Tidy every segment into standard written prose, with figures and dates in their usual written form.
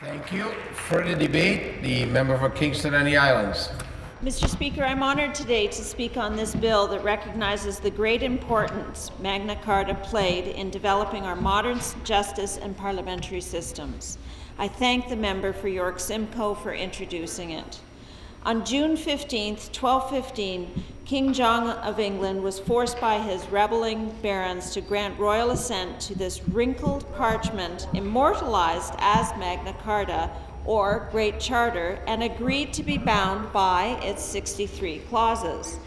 Thank you. Further debate, the member for Kingston and the Islands. Mr. Speaker, I'm honored today to speak on this bill that recognizes the great importance Magna Carta played in developing our modern justice and parliamentary systems. I thank the member for York Simcoe for introducing it. On June 15, 1215, King John of England was forced by his rebelling barons to grant royal assent to this wrinkled parchment immortalized as Magna Carta, or Great Charter, and agreed to be bound by its 63 clauses.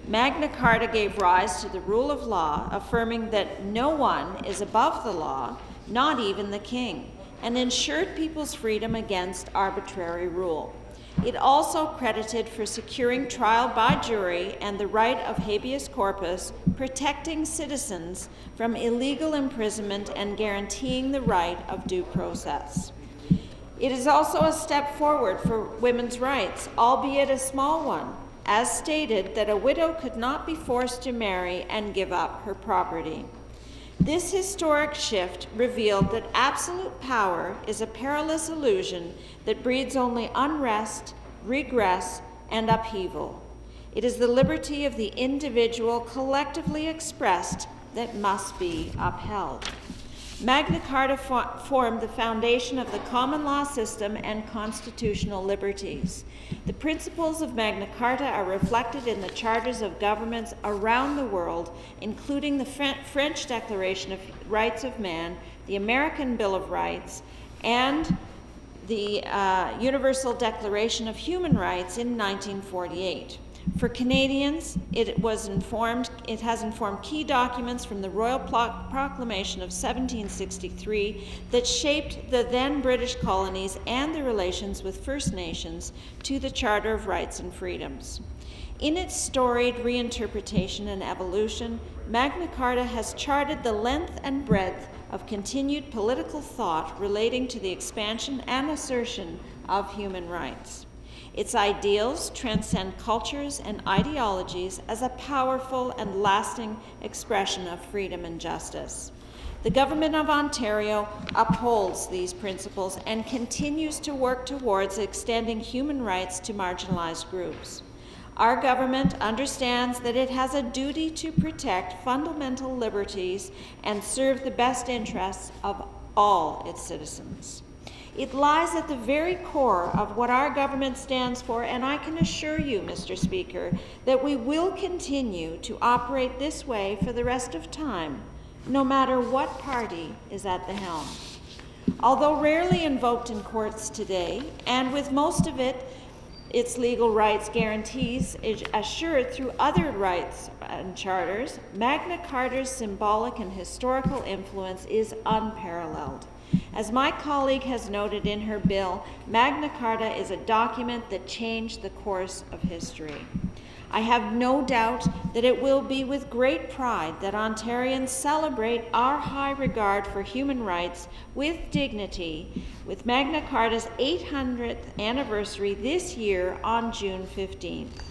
Magna Carta gave rise to the rule of law, affirming that no one is above the law, not even the king, and ensured people's freedom against arbitrary rule. It also credited for securing trial by jury and the right of habeas corpus, protecting citizens from illegal imprisonment and guaranteeing the right of due process. It is also a step forward for women's rights, albeit a small one, as stated that a widow could not be forced to marry and give up her property. This historic shift revealed that absolute power is a perilous illusion that breeds only unrest, regress, and upheaval. It is the liberty of the individual collectively expressed that must be upheld. Magna Carta formed the foundation of the common law system and constitutional liberties. The principles of Magna Carta are reflected in the charters of governments around the world, including the French Declaration of Rights of Man, the American Bill of Rights, and the Universal Declaration of Human Rights in 1948. For Canadians, it has informed key documents from the Royal Proclamation of 1763 that shaped the then British colonies and their relations with First Nations to the Charter of Rights and Freedoms. In its storied reinterpretation and evolution, Magna Carta has charted the length and breadth of continued political thought relating to the expansion and assertion of human rights. Its ideals transcend cultures and ideologies as a powerful and lasting expression of freedom and justice. The Government of Ontario upholds these principles and continues to work towards extending human rights to marginalized groups. Our government understands that it has a duty to protect fundamental liberties and serve the best interests of all its citizens. It lies at the very core of what our government stands for, and I can assure you, Mr. Speaker, that we will continue to operate this way for the rest of time, no matter what party is at the helm. Although rarely invoked in courts today, and with most of its legal rights guarantees is assured through other rights and charters, Magna Carta's symbolic and historical influence is unparalleled. As my colleague has noted in her bill, Magna Carta is a document that changed the course of history. I have no doubt that it will be with great pride that Ontarians celebrate our high regard for human rights with dignity, with Magna Carta's 800th anniversary this year on June 15th.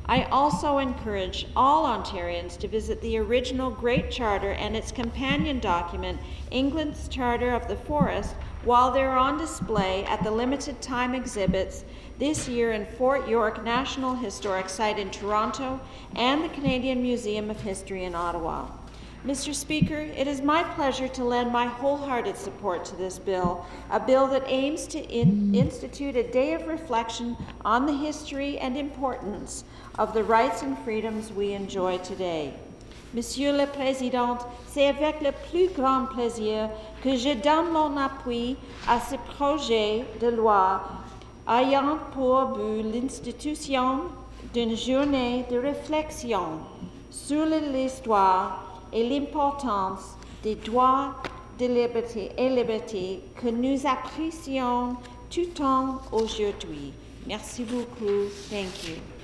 I also encourage all Ontarians to visit the original Great Charter and its companion document, England's Charter of the Forest, while they're on display at the limited time exhibits this year in Fort York National Historic Site in Toronto and the Canadian Museum of History in Ottawa. Mr. Speaker, it is my pleasure to lend my wholehearted support to this bill, a bill that aims to institute a day of reflection on the history and importance of the rights and freedoms we enjoy today. Monsieur le Président, c'est avec le plus grand plaisir que je donne mon appui à ce projet de loi ayant pour but l'institution d'une journée de réflexion sur l'histoire et l'importance des droits de liberté que nous apprécions tout le temps aujourd'hui. Merci beaucoup. Thank you.